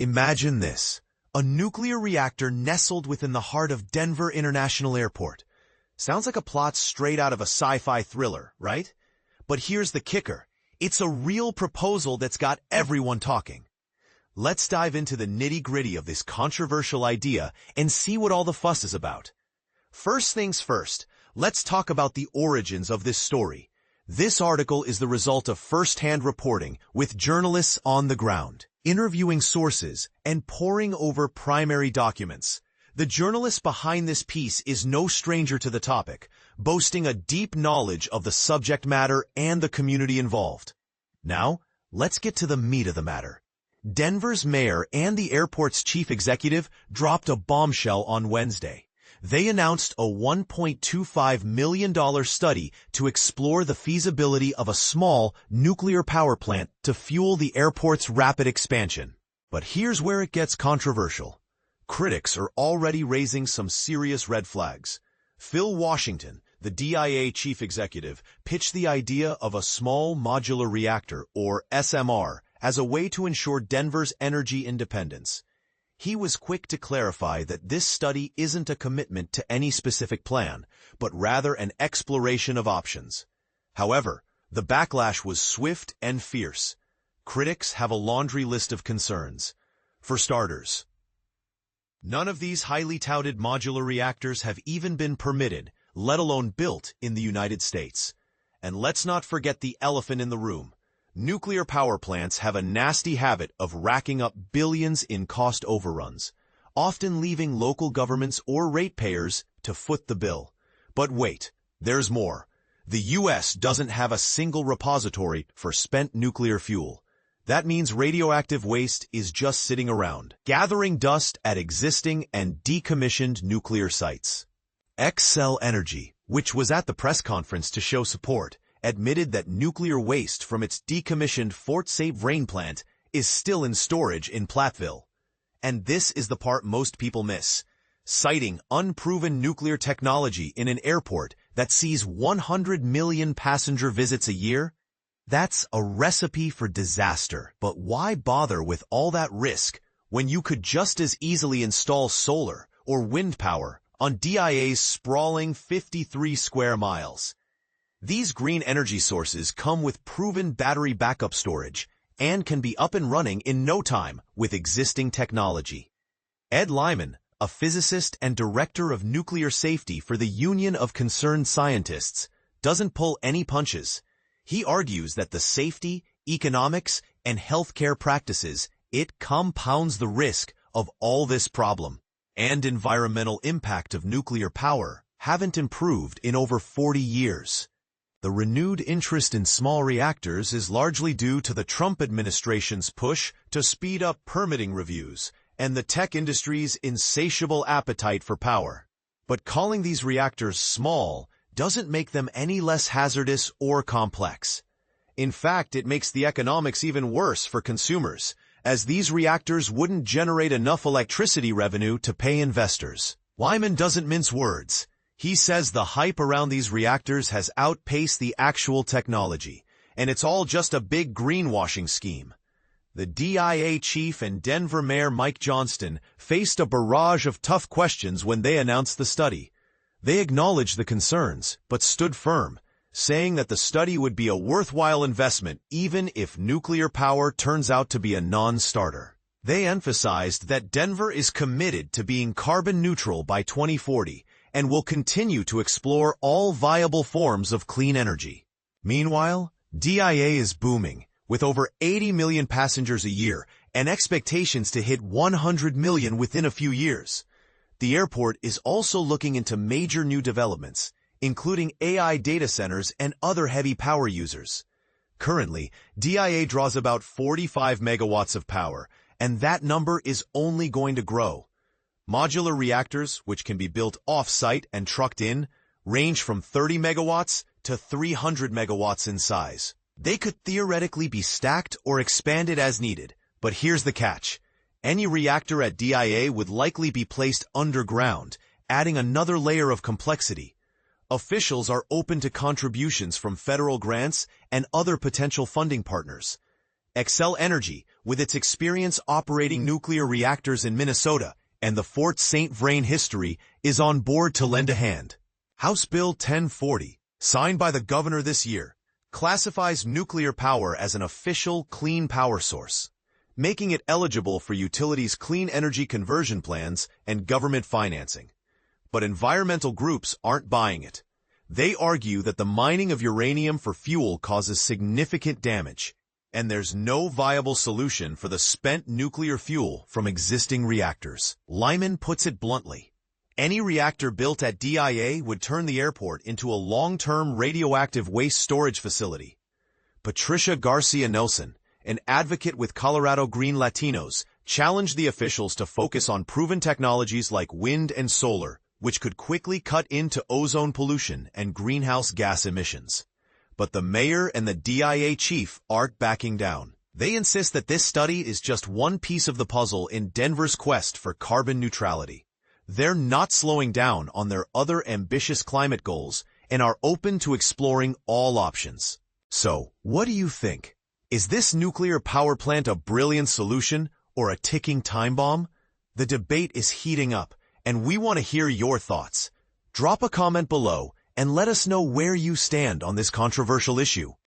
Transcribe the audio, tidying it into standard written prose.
Imagine this, a nuclear reactor nestled within the heart of Denver International Airport. Sounds like a plot straight out of a sci-fi thriller, right? But here's the kicker. It's a real proposal that's got everyone talking. Let's dive into the nitty-gritty of this controversial idea and see what all the fuss is about. First things first, let's talk about the origins of this story. This article is the result of first-hand reporting with journalists on the ground, interviewing sources and poring over primary documents. The journalist behind this piece is no stranger to the topic, boasting a deep knowledge of the subject matter and the community involved. Now, let's get to the meat of the matter. Denver's mayor and the airport's chief executive dropped a bombshell on Wednesday. They announced a $1.25 million study to explore the feasibility of a small nuclear power plant to fuel the airport's rapid expansion. But here's where it gets controversial. Critics are already raising some serious red flags. Phil Washington, the DIA chief executive, pitched the idea of a small modular reactor, or SMR, as a way to ensure Denver's energy independence. He was quick to clarify that this study isn't a commitment to any specific plan, but rather an exploration of options. However, the backlash was swift and fierce. Critics have a laundry list of concerns. For starters, none of these highly touted modular reactors have even been permitted, let alone built, in the United States. And let's not forget the elephant in the room. Nuclear power plants have a nasty habit of racking up billions in cost overruns, often leaving local governments or ratepayers to foot the bill. But wait, there's more. The U.S. doesn't have a single repository for spent nuclear fuel. That means radioactive waste is just sitting around, gathering dust at existing and decommissioned nuclear sites. Xcel Energy, which was at the press conference to show support, admitted that nuclear waste from its decommissioned Fort St. Vrain plant is still in storage in Platteville. And this is the part most people miss. Citing unproven nuclear technology in an airport that sees 100 million passenger visits a year? That's a recipe for disaster. But why bother with all that risk when you could just as easily install solar or wind power on DIA's sprawling 53 square miles? These green energy sources come with proven battery backup storage and can be up and running in no time with existing technology. Ed Lyman, a physicist and director of nuclear safety for the Union of Concerned Scientists, doesn't pull any punches. He argues that the safety, economics, and healthcare practices, it compounds the risk of all this problem. And environmental impact of nuclear power haven't improved in over 40 years. The renewed interest in small reactors is largely due to the Trump administration's push to speed up permitting reviews and the tech industry's insatiable appetite for power. But calling these reactors small doesn't make them any less hazardous or complex. In fact, it makes the economics even worse for consumers, as these reactors wouldn't generate enough electricity revenue to pay investors. Lyman doesn't mince words. He says the hype around these reactors has outpaced the actual technology, and it's all just a big greenwashing scheme. The DIA chief and Denver Mayor Mike Johnston faced a barrage of tough questions when they announced the study. They acknowledged the concerns, but stood firm, saying that the study would be a worthwhile investment even if nuclear power turns out to be a non-starter. They emphasized that Denver is committed to being carbon neutral by 2040, and will continue to explore all viable forms of clean energy. Meanwhile, DIA is booming, with over 80 million passengers a year and expectations to hit 100 million within a few years. The airport is also looking into major new developments, including AI data centers and other heavy power users. Currently, DIA draws about 45 megawatts of power, and that number is only going to grow. Modular reactors, which can be built off-site and trucked in, range from 30 megawatts to 300 megawatts in size. They could theoretically be stacked or expanded as needed, but here's the catch. Any reactor at DIA would likely be placed underground, adding another layer of complexity. Officials are open to contributions from federal grants and other potential funding partners. Xcel Energy, with its experience operating nuclear reactors in Minnesota and the Fort St. Vrain history, is on board to lend a hand. House Bill 1040, signed by the governor this year, classifies nuclear power as an official clean power source, making it eligible for utilities' clean energy conversion plans and government financing. But environmental groups aren't buying it. They argue that the mining of uranium for fuel causes significant damage, and there's no viable solution for the spent nuclear fuel from existing reactors. Lyman puts it bluntly: any reactor built at DIA would turn the airport into a long-term radioactive waste storage facility. Patricia Garcia Nelson, an advocate with Colorado Green Latinos, challenged the officials to focus on proven technologies like wind and solar, which could quickly cut into ozone pollution and greenhouse gas emissions. But the mayor and the DIA chief aren't backing down. They insist that this study is just one piece of the puzzle in Denver's quest for carbon neutrality. They're not slowing down on their other ambitious climate goals and are open to exploring all options. So, what do you think? Is this nuclear power plant a brilliant solution or a ticking time bomb? The debate is heating up, and we want to hear your thoughts. Drop a comment below and let us know where you stand on this controversial issue.